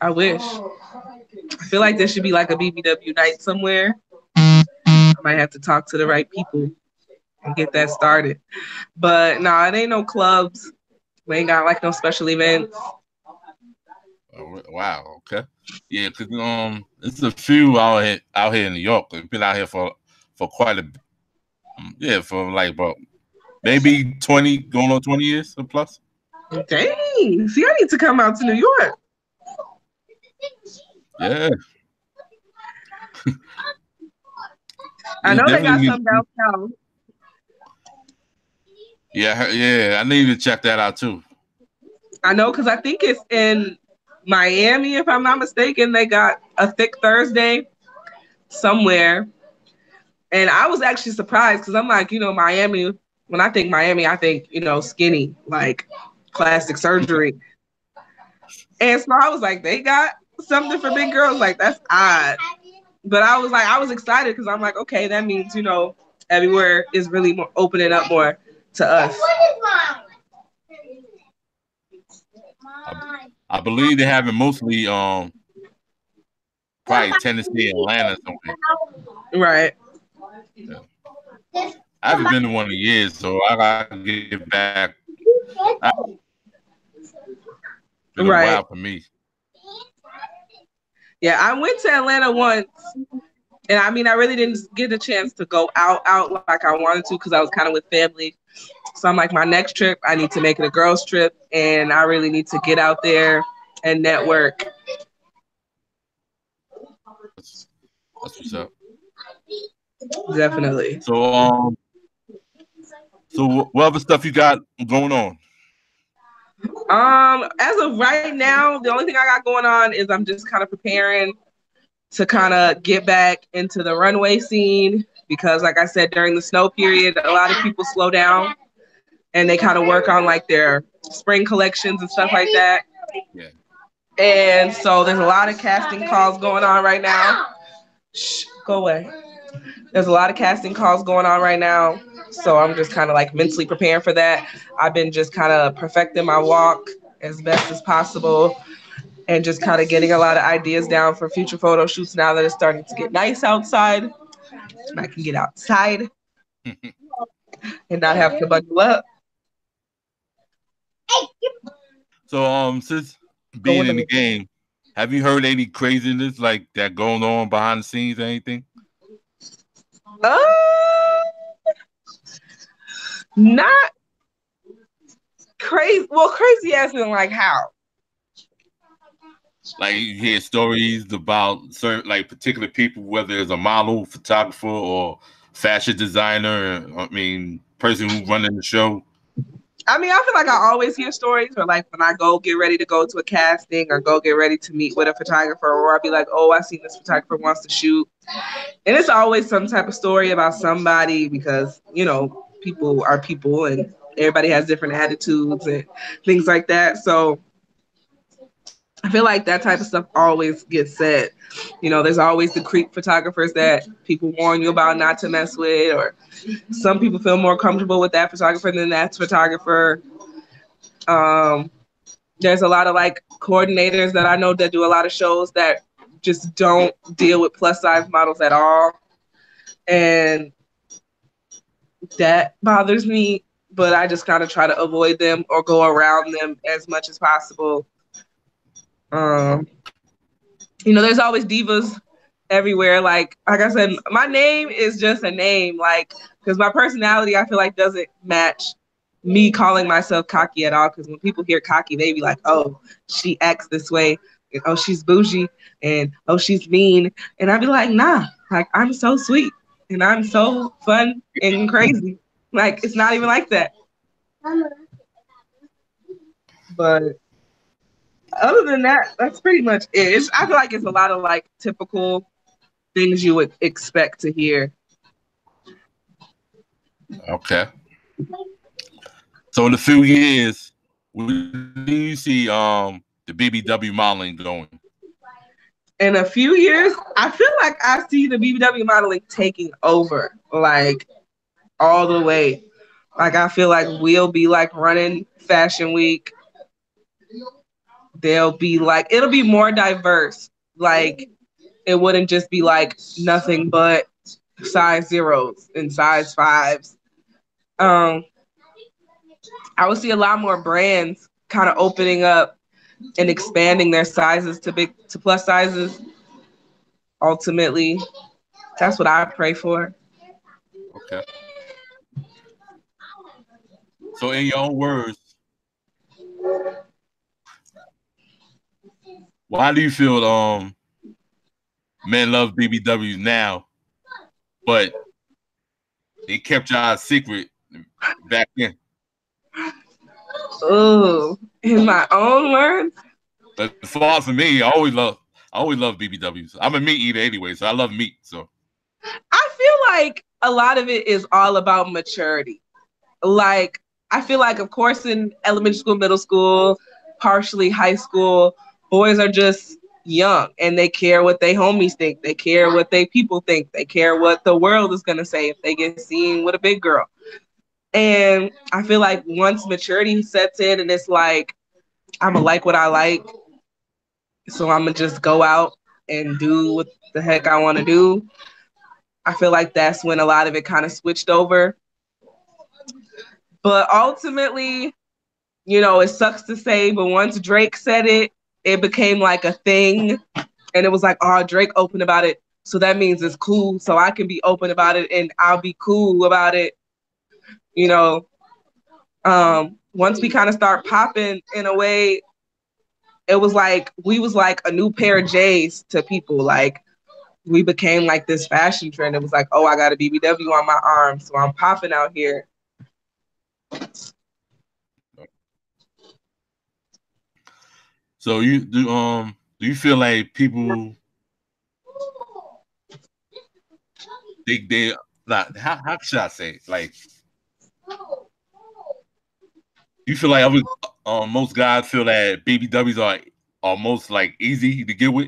I feel like there should be like a BBW night somewhere. I might have to talk to the right people and get that started. But no, it ain't no clubs. We ain't got like no special events. Oh, wow. Okay. Yeah, because it's a few out here in New York. We've been out here for quite for like about maybe 20 going on 20 years or plus. Dang. See, I need to come out to New York. Yeah. I It's know they got definitely. some downtown. Yeah. I need to check that out too. I know because I think it's in Miami, if I'm not mistaken. They got a Thick Thursday somewhere. And I was actually surprised because I'm like, Miami, when I think Miami, I think, skinny, like plastic surgery. And so I was like, they got something for big girls. Like, that's odd. But I was excited because I'm like, okay, that means, everywhere is really more opening up more to us. I believe they have it mostly probably Tennessee, Atlanta somewhere. Right. Yeah. I haven't been to one in years, so I gotta get back. Been a while Right. for me. Yeah, I went to Atlanta once, and I mean, I really didn't get a chance to go out like I wanted to because I was kind of with family. So I'm like, my next trip, I need to make it a girls' trip, and I really need to get out there and network. That's what's up. Definitely. So what other stuff you got going on? As of right now, the only thing I got going on is I'm just kind of preparing to kind of get back into the runway scene because, like I said, during the snow period, a lot of people slow down and they kind of work on like their spring collections and stuff like that. Yeah. And so there's a lot of casting calls going on right now. Shh, go away. There's a lot of casting calls going on right now. So I'm just kind of like mentally preparing for that. I've been just kind of perfecting my walk as best as possible and just kind of getting a lot of ideas down for future photo shoots now that it's starting to get nice outside. And I can get outside and not have to bundle up. So since Go being in in the the game, have you heard any craziness like that going on behind the scenes or anything? uh, Not crazy. Well, crazy as in like how? Like you hear stories about certain like particular people, whether it's a model, photographer, or fashion designer. I mean, person who's running the show. I mean, I feel like I always hear stories or like when I go get ready to go to a casting or go get ready to meet with a photographer, or I'll be like, oh, I see this photographer wants to shoot. And it's always some type of story about somebody because, people are people and everybody has different attitudes and things like that. So I feel like that type of stuff always gets said. There's always the creep photographers that people warn you about not to mess with, or some people feel more comfortable with that photographer than that photographer. Um, there's a lot of like coordinators that I know that do a lot of shows that just don't deal with plus size models at all. And that bothers me, but I just kind of try to avoid them or go around them as much as possible. Um, there's always divas everywhere. Like I said, my name is just a name, like, because my personality, I feel like, doesn't match me calling myself cocky at all. Because when people hear cocky, they be like, oh, she acts this way, and oh, she's bougie, and oh, she's mean. And I'd be like, nah, like, I'm so sweet, and I'm so fun and crazy. Like, it's not even like that. But other than that, that's pretty much it. I feel like it's a lot of like typical things you would expect to hear. Okay. So in a few years, where do you see the BBW modeling going? In a few years, I feel like I see the BBW modeling taking over, like all the way. Like I feel like we'll be like running Fashion Week. They'll be like, it'll be more diverse. Like it wouldn't just be like nothing but size zeros and size fives. Um, I would see a lot more brands kind of opening up and expanding their sizes to plus sizes. Ultimately, that's what I pray for. Okay. So in your own words, Why do you feel men love BBWs now, but they kept y'all secret back then? Oh, in my own words. But for me, I always love BBWs. I'm a meat eater anyway, so I love meat. So I feel like a lot of it is all about maturity. Like, I feel like, of course, in elementary school, middle school, partially high school, boys are just young and they care what they homies think. They care what they people think. They care what the world is going to say if they get seen with a big girl. And I feel like once maturity sets in and it's like, I'm going to like what I like, so I'm going to just go out and do what the heck I want to do. I feel like that's when a lot of it kind of switched over. But ultimately, you know, it sucks to say, but once Drake said it, it became like a thing. And it was like, oh, Drake open about it, so that means it's cool. So I can be open about it and I'll be cool about it. You know, once we kind of start popping in a way, it was like, we was like a new pair of J's to people. Like, we became like this fashion trend. It was like, oh, I got a BBW on my arm, so I'm popping out here. So do you feel like people they like how should I say it? Like, you feel like most guys feel that BBWs are almost like easy to get with?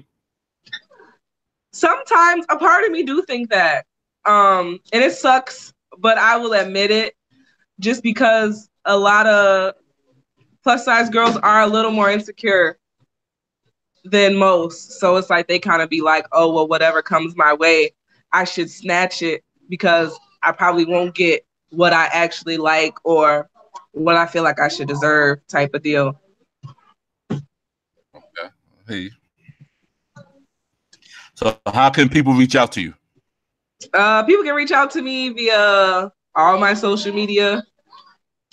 Sometimes a part of me do think that. And it sucks, but I will admit it, just because a lot of plus size girls are a little more insecure than most. So it's like they kind of be like, oh, well, whatever comes my way, I should snatch it because I probably won't get what I actually like or what I feel like I should deserve, type of deal. Okay. Hey. So how can people reach out to you? People can reach out to me via all my social media.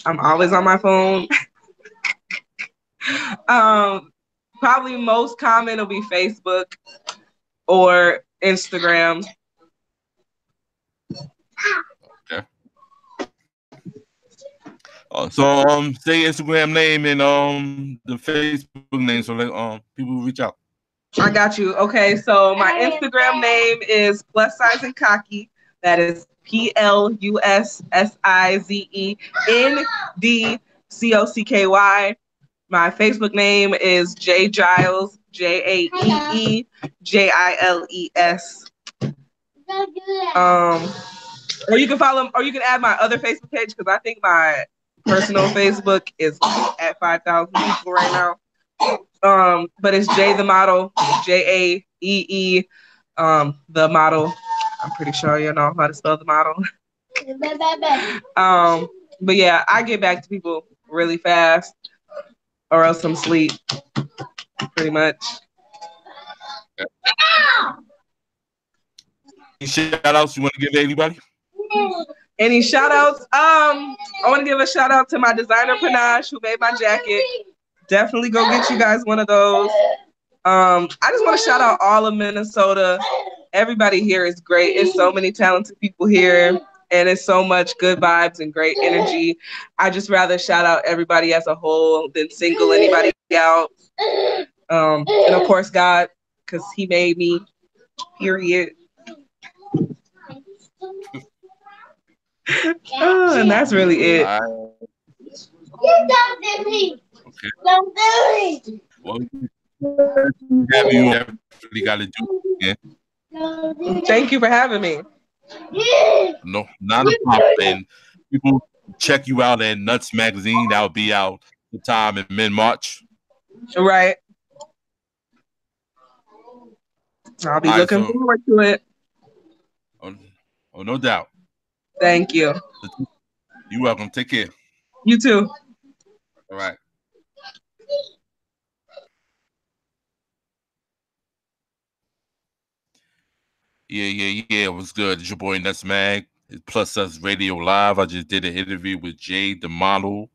I'm always on my phone. Probably most common will be Facebook or Instagram. Okay. So say Instagram name and the Facebook name so that people reach out. I got you. Okay, so my Instagram name is plus size and cocky. That is PLUSSIZENDCOCKY. My Facebook name is J Giles, JAEE JILES. Or you can follow, or you can add my other Facebook page because I think my personal Facebook is at 5,000 people right now. But it's Jay the Model, JAEE, the model. I'm pretty sure you know how to spell the model. But yeah, I get back to people really fast, or else I'm asleep, pretty much. Any shout outs you want to give to anybody? Any shout outs? I want to give a shout out to my designer Panache who made my jacket. Definitely go get you guys one of those. I just want to shout out all of Minnesota. Everybody here is great. It's so many talented people here, and it's so much good vibes and great energy. I just rather shout out everybody as a whole than single anybody out. And of course, God, because He made me. Period. And that's really it. Okay. Well, have you definitely got to do it again. Thank you for having me. No, not a problem. And people check you out at Nuts Magazine. That'll be out sometime in mid-March. Right. I'll be looking forward to it. Oh, no doubt. Thank you. You're welcome. Take care. You too. All right. Yeah. It was good. It's your boy Nuts Mag. It's Plus Us Radio Live. I just did an interview with Jay, the model.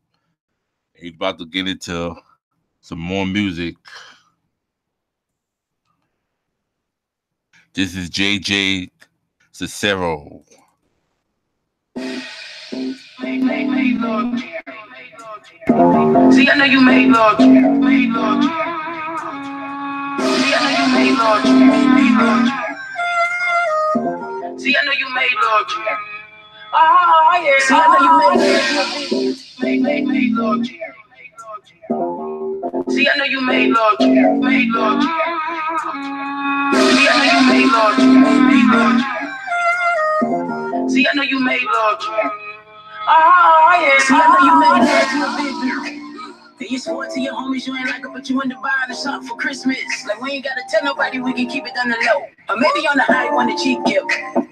He's about to get into some more music. This is JJ Cicero. See, I know you made love to me. See, I know you made love to me. See, I know you made love to me. Oh, yeah. See, I know you made love to me. See, I know you made love to me. See, I know you made love to me. See, I know you made love to me. Oh, yeah. See, I know you made love to me, baby. And you swore to your homies you ain't like her, but you in the buying or something for Christmas. Like we ain't gotta tell nobody, we can keep it on the low. Or maybe on the high when the cheek gift.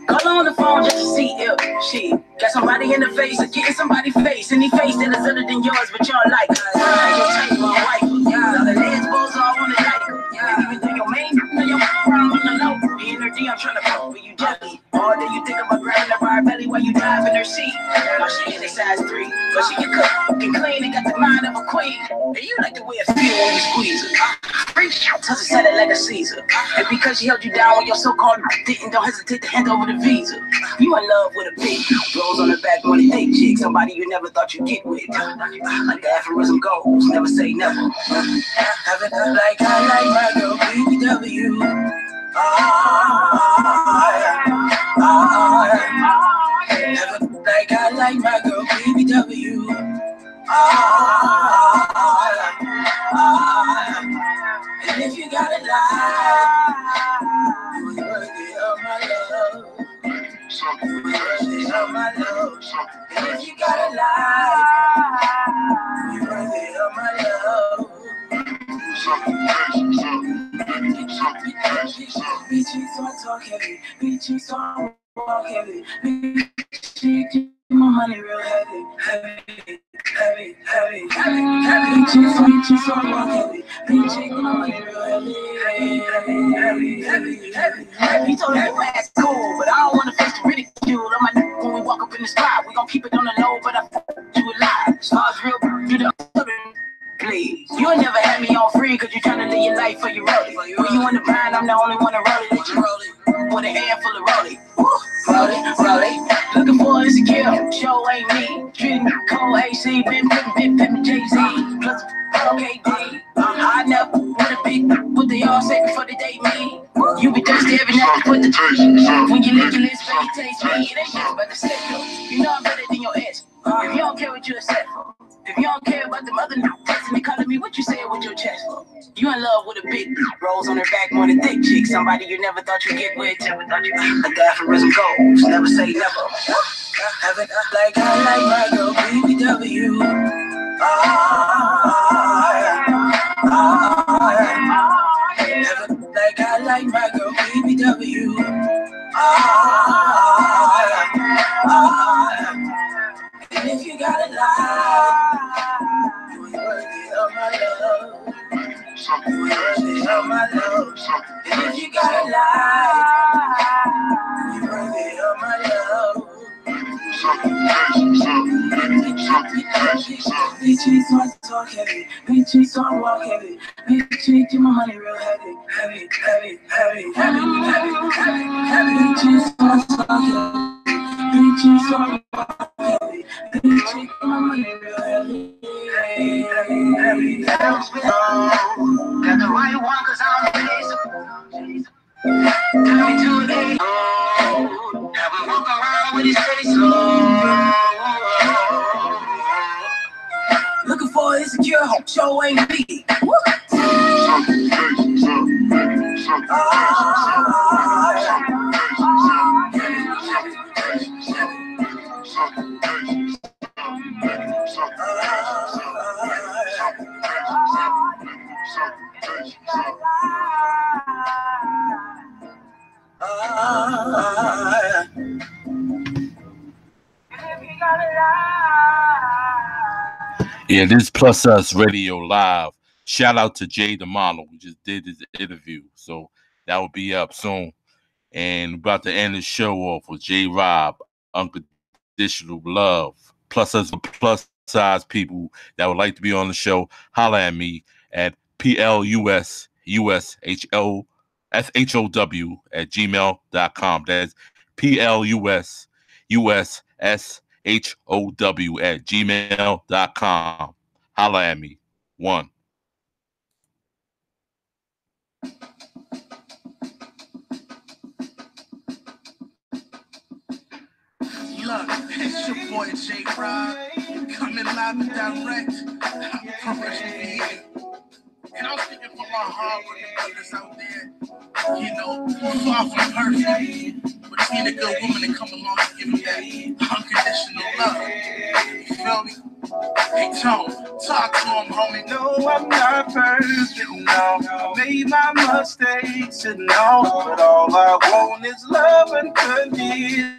Call her on the phone just to see if she got somebody in the face or getting somebody face. Any face that is other than yours, but y'all like her. Your type, my wife. All the lesbos all wanna like her. And even though your main, know your problem on the low. Me and her D, I'm trying to fuck for you, jelly. All day you think about grabbing her by her belly while you dive in her seat. Now she in a size 3, but she can cook, can clean, and got the mind of a queen. And you like the way it feel when you squeeze her. Tussle said it like a Caesar. And because she held you down when your so-called didn't, don't hesitate to hand over the visa. You in love with a big rolls on the back when it thick chick, somebody you never thought you'd get with. Like the aphorism goes, never say never. Having a like I like my girl BBW. Like I like my girl BBW. And if you got a lie, you ain't worthy of my love. You ain't worthy of my love. And if you got a lie, you ain't worthy of my love. Bitches don't talk heavy. Bitches don't walk heavy. Bitches my money real heavy. Bitches don't walk heavy. Bitches my money real heavy. He told her you ass cool, but I don't wanna face the ridicule. On my neck when we walk up in the spot, we gon' keep it on the low, but I fuck you alive. Stars real, you know. Please. You ain't never had me on free cause you tryna live your life for you roll it. When you in the grind, I'm the only one to roll it. Let you roll it with a handful of roll it. Roll it. Looking for insecure, show ain't me. Treating me cold AC, been pimpin' Jay-Z. Plus KD. I never with a big what they all say before they date me. You be thirsty every night to put the when you lick your lips, baby, taste me. It ain't just about the sex though. You know I'm better than your ex. If you don't care what you accept for. If you don't care about the mother texting me, calling me, what you saying with your chest for? You in love with a big rolls on her back, more than thick chick. Somebody you never thought you'd get with, never thought you. Like the aphorism goes, never say never. Having like I like my girl BBW. Like I like my girl BBW. And if you got a lie, you ain't worthy of my love. You ain't worthy of my love. And if you got a lie, you ain't worthy of my love. Bitches don't talk heavy. Bitches don't walk heavy. Bitches get my money real heavy. Bitches don't talk heavy. Bitches don't walk heavy. Bitches get my money real heavy. Got the right one cause I'm lazy. Tell me to it. Have him walk around with his face low. Looking for an insecure hope, show ain't me. Yeah, this is Plus Us Radio Live. Shout out to Jay the Model. We just did his interview, so that will be up soon. And we're about to end the show off with J Rob, Unconditional Love. Plus Us plus size people that would like to be on the show, holla at me at PLUSUSHLOVE PLUSUSSHOW@gmail.com. That's PLUSUSSHOW@gmail.com. Holla at me. One. Look, it's your boy J Rob, coming live and direct from Russian Behavior. And I'm speaking for my hard-working brothers out there, you know, far from perfect, but just need a good woman to come along and give them that unconditional love. You feel me? Hey, Tone, talk to him, homie. No, I'm not perfect, no. I made my mistakes, and no, but all I want is love and condition.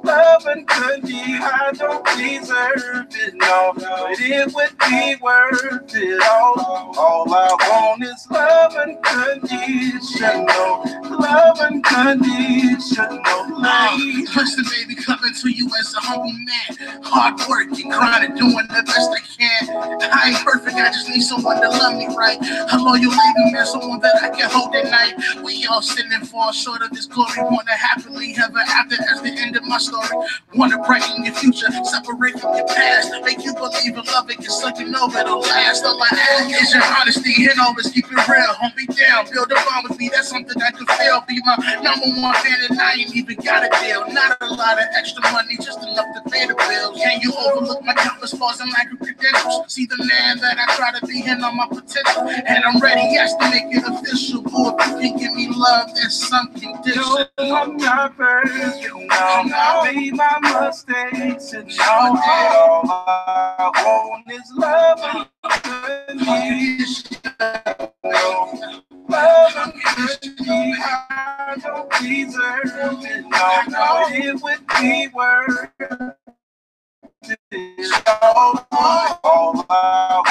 Love and condition, I don't deserve it, no, but it would be worth it all. All I want is love and conditional, love and conditional love. Listen, baby, coming to you as a humble man, hard working, grinding, doing the best I can. I ain't perfect, I just need someone to love me right. A loyal lady, man, someone that I can hold at night. We all sin and fall short of this glory, wanna happily ever after as the end of my story. Wanna brighten your future, separate from your past, make you believe in love, it so you know it'll last. All I ask is your honesty and always keep it real. Hold me down, build a bond with me, that's something I can feel. Be my #1 fan and I ain't even got a deal. Not a lot of extra money, just enough to pay the bills. Can you overlook my countless flaws and lack of credentials? See the man that I try to be and on my potential, and I'm ready, yes, to make it official. Boy, if you can give me love, there's some condition. No, I'm not perfect, no. I made my mistakes, and all I want is love and condition. Love and condition, I don't deserve it, no, it would be worth it. All I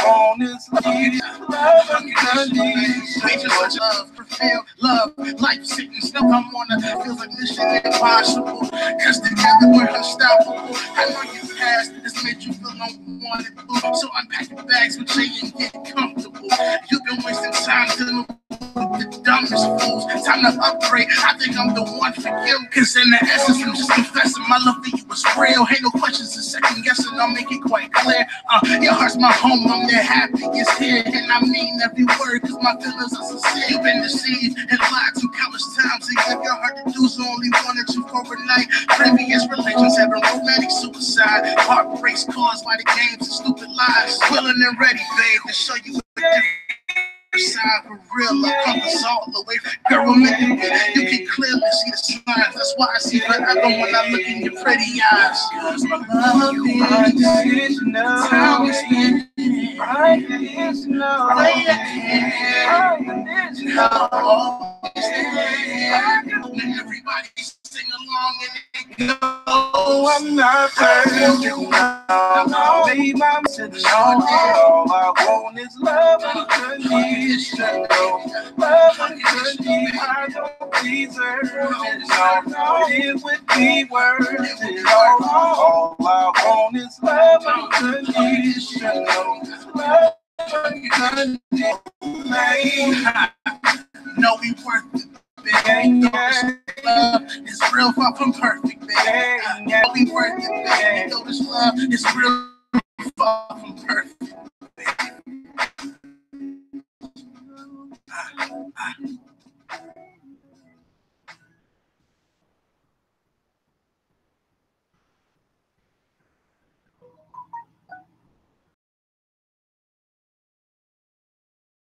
want is love and condition. Such love, fulfill love, life sitting still. I'm on it, feels like mission impossible. Cause together we're unstoppable. I know your past has made you feel unwanted, so unpack your bags with Jay and get comfortable. You've been wasting time dealing with the dumbest fools. Time to upgrade, I think I'm the one for you. Cause in the essence, I'm just confessing my love for you was real. Ain't no questions and second guessing, I'll make it quite clear. Your heart's my home, I'm there, happiest here. And I mean every word, cause my feelings are sincere. You've been deceived and lied to countless times. And give your heart to do so only wanted you for a night. Previous relations having romantic suicide. Heartbreaks caused by the games and stupid lies. Willing and ready, babe, to show you a different side for real. Love conquers all the way. Girl, remember, you can clearly see the signs. That's why I see forever when I look in your pretty eyes. Cause my love is unconditional. How we spend it. Unconditional. Everybody sing along and go. I'm not perfect, no. Made my mistakes, all I want is love and conditional. Love and condition, I don't deserve it, no. It would be worth it all. All I want is love and conditional. Love and conditional. No, we worth it. Love is real, far from perfect, baby. We worth it, baby. Know this love is real, far from